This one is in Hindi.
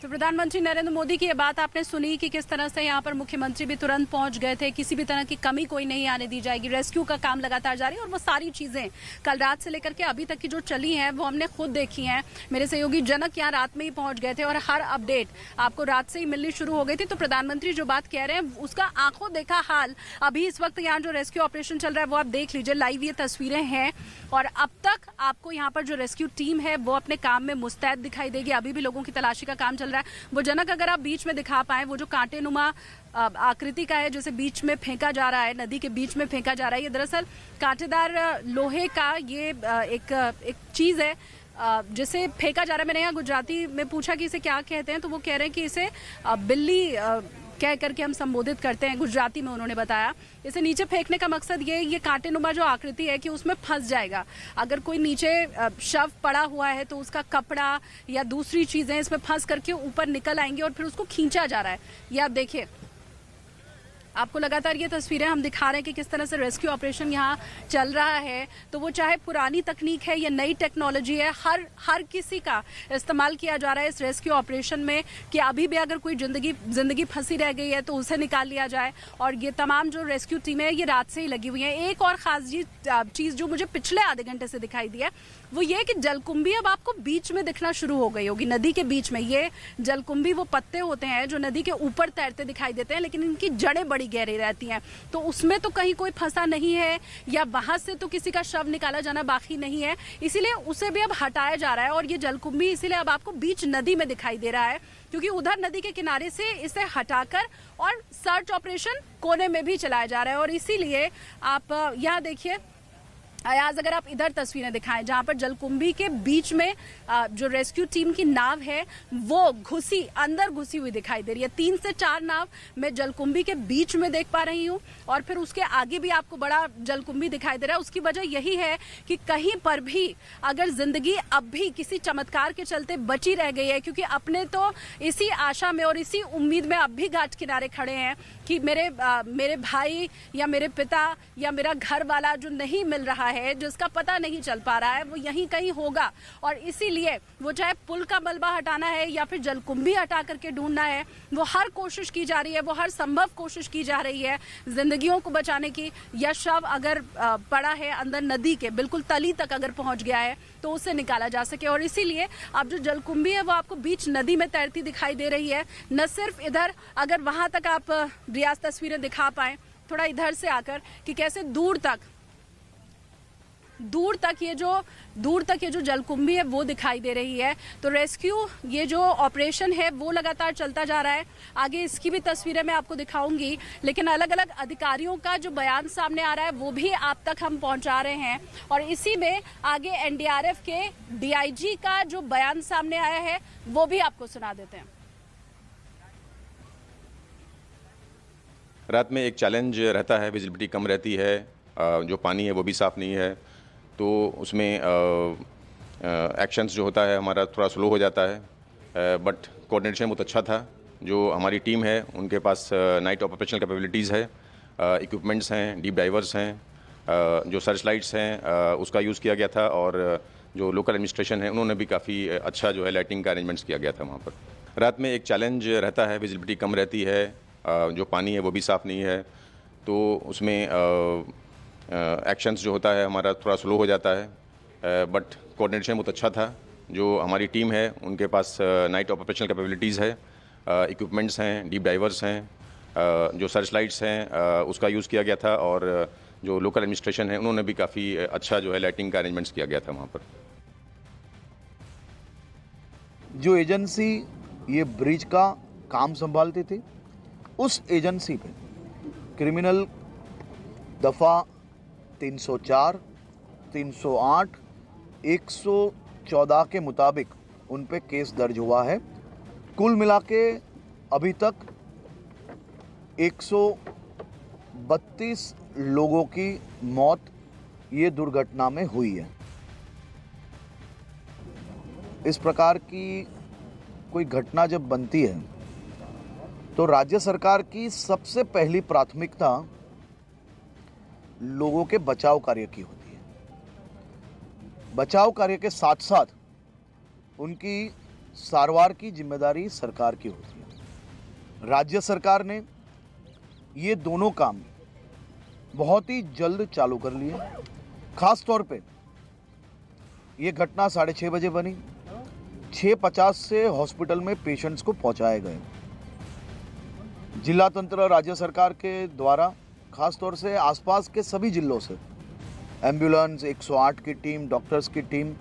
तो प्रधानमंत्री नरेंद्र मोदी की ये बात आपने सुनी कि किस तरह से यहाँ पर मुख्यमंत्री भी तुरंत पहुंच गए थे, किसी भी तरह की कमी कोई नहीं आने दी जाएगी, रेस्क्यू का काम लगातार जारी है और वो सारी चीजें कल रात से लेकर के अभी तक की जो चली हैं वो हमने खुद देखी हैं। मेरे सहयोगी जनक यहाँ रात में ही पहुंच गए थे और हर अपडेट आपको रात से ही मिलनी शुरू हो गई थी। तो प्रधानमंत्री जो बात कह रहे हैं उसका आंखों देखा हाल अभी इस वक्त यहाँ जो रेस्क्यू ऑपरेशन चल रहा है वो आप देख लीजिए, लाइव ये तस्वीरें हैं और अब तक आपको यहाँ पर जो रेस्क्यू टीम है वो अपने काम में मुस्तैद दिखाई देगी। अभी भी लोगों की तलाशी का काम चल रहा है। वो जनक अगर आप बीच में दिखा पाए, वो जो कांटेनुमा आकृति का है जैसे बीच में फेंका जा रहा है, नदी के बीच में फेंका जा रहा है, ये दरअसल कांटेदार लोहे का ये एक चीज है जिसे फेंका जा रहा है। मैंने यहाँ गुजराती में पूछा कि इसे क्या कहते हैं, तो वो कह रहे हैं कि इसे बिल्ली कह करके हम संबोधित करते हैं, गुजराती में उन्होंने बताया। इसे नीचे फेंकने का मकसद ये कांटेनुमा जो आकृति है कि उसमें फंस जाएगा। अगर कोई नीचे शव पड़ा हुआ है तो उसका कपड़ा या दूसरी चीजें इसमें फंस करके ऊपर निकल आएंगी और फिर उसको खींचा जा रहा है। ये आप देखिए, आपको लगातार ये तस्वीरें हम दिखा रहे हैं कि किस तरह से रेस्क्यू ऑपरेशन यहाँ चल रहा है। तो वो चाहे पुरानी तकनीक है या नई टेक्नोलॉजी है, हर किसी का इस्तेमाल किया जा रहा है इस रेस्क्यू ऑपरेशन में कि अभी भी अगर कोई जिंदगी फंसी रह गई है तो उसे निकाल लिया जाए। और ये तमाम जो रेस्क्यू टीमें है ये रात से ही लगी हुई है। एक और खास चीज जो मुझे पिछले आधे घंटे से दिखाई दी है वो ये कि जलकुंभी अब आपको बीच में दिखना शुरू हो गई होगी, नदी के बीच में। ये जलकुंभी वो पत्ते होते हैं जो नदी के ऊपर तैरते दिखाई देते हैं, लेकिन इनकी जड़ें बड़ी गहरी रहती हैं। तो उसमें तो कहीं कोई फंसा नहीं है या वहां से तो किसी का शव निकाला जाना बाकी नहीं है, इसीलिए उसे भी अब हटाया जा रहा है। और ये जलकुंभी इसीलिए अब आपको बीच नदी में दिखाई दे रहा है क्योंकि उधर नदी के किनारे से इसे हटाकर और सर्च ऑपरेशन कोने में भी चलाया जा रहा है। और इसीलिए आप यहाँ देखिए अयाज, अगर आप इधर तस्वीरें दिखाएं जहां पर जलकुंभी के बीच में जो रेस्क्यू टीम की नाव है वो अंदर घुसी हुई दिखाई दे रही है। 3 से 4 नाव मैं जलकुंभी के बीच में देख पा रही हूं और फिर उसके आगे भी आपको बड़ा जलकुंभी दिखाई दे रहा है। उसकी वजह यही है कि कहीं पर भी अगर जिंदगी अब भी किसी चमत्कार के चलते बची रह गई है, क्योंकि अपने तो इसी आशा में और इसी उम्मीद में अब भी घाट किनारे खड़े हैं कि मेरे भाई या मेरे पिता या मेरा घर वाला जो नहीं मिल रहा है, जिसका पता नहीं चल पा रहा है, वो यहीं कहीं होगा। और इसीलिए वो चाहे पुल का मलबा हटाना है या फिर जलकुंभी हटा करके ढूंढना है, वो हर कोशिश की जा रही है, वो हर संभव कोशिश की जा रही है जिंदगियों को बचाने की। या शव अगर पड़ा है अंदर नदी के बिल्कुल तली तक अगर पहुंच गया है तो उसे निकाला जा सके। और इसीलिए अब जो जलकुंभी है वो आपको बीच नदी में तैरती दिखाई दे रही है। न सिर्फ इधर, अगर वहां तक आप रियाज तस्वीरें दिखा पाए थोड़ा इधर से आकर कि कैसे दूर तक ये जो जलकुंभी है वो दिखाई दे रही है। तो रेस्क्यू ये जो ऑपरेशन है वो लगातार चलता जा रहा है। आगे इसकी भी तस्वीरें मैं आपको दिखाऊंगी, लेकिन अलग अलग अधिकारियों का जो बयान सामने आ रहा है वो भी आप तक हम पहुंचा रहे हैं। और इसी में आगे एनडीआरएफ के डीआईजी का जो बयान सामने आया है वो भी आपको सुना देते हैं। रात में एक चैलेंज रहता है, विजिबिलिटी कम रहती है, जो पानी है वो भी साफ़ नहीं है, तो उसमें एक्शंस जो होता है हमारा थोड़ा स्लो हो जाता है। बट कोऑर्डिनेशन बहुत अच्छा था। जो हमारी टीम है उनके पास नाइट ऑपरेशनल कैपेबिलिटीज़ है, इक्विपमेंट्स हैं, डीप डाइवर्स हैं, जो सर्च लाइट्स हैं उसका यूज़ किया गया था और जो लोकल एडमिनिस्ट्रेशन है उन्होंने भी काफ़ी अच्छा जो है लाइटिंग का अरेंजमेंट्स किया गया था वहाँ पर। रात में एक चैलेंज रहता है, विजिबिलिटी कम रहती है, जो पानी है वो भी साफ़ नहीं है, तो उसमें एक्शंस जो होता है हमारा थोड़ा स्लो हो जाता है। बट कोऑर्डिनेशन बहुत अच्छा था। जो हमारी टीम है उनके पास नाइट ऑपरेशनल कैपेबिलिटीज़ है, इक्विपमेंट्स हैं, डीप डाइवर्स हैं, जो सर्च लाइट्स हैं उसका यूज़ किया गया था और जो लोकल एडमिनिस्ट्रेशन है उन्होंने भी काफ़ी अच्छा जो है लाइटिंग का अरेंजमेंट्स किया गया था वहाँ पर। जो एजेंसी ये ब्रिज का काम संभालती थी उस एजेंसी पे क्रिमिनल दफ़ा 304, 308, 114 के मुताबिक उन पे केस दर्ज हुआ है। कुल मिला के अभी तक 132 लोगों की मौत ये दुर्घटना में हुई है। इस प्रकार की कोई घटना जब बनती है तो राज्य सरकार की सबसे पहली प्राथमिकता लोगों के बचाव कार्य की होती है। बचाव कार्य के साथ साथ उनकी सारवार की जिम्मेदारी सरकार की होती है। राज्य सरकार ने ये दोनों काम बहुत ही जल्द चालू कर लिए। खास तौर पे ये घटना 6:30 बजे बनी। 6:50 से हॉस्पिटल में पेशेंट्स को पहुंचाए गए। जिला तंत्र राज्य सरकार के द्वारा खास तौर से आसपास के सभी जिलों से एम्बुलेंस, 108 की टीम, डॉक्टर्स की टीम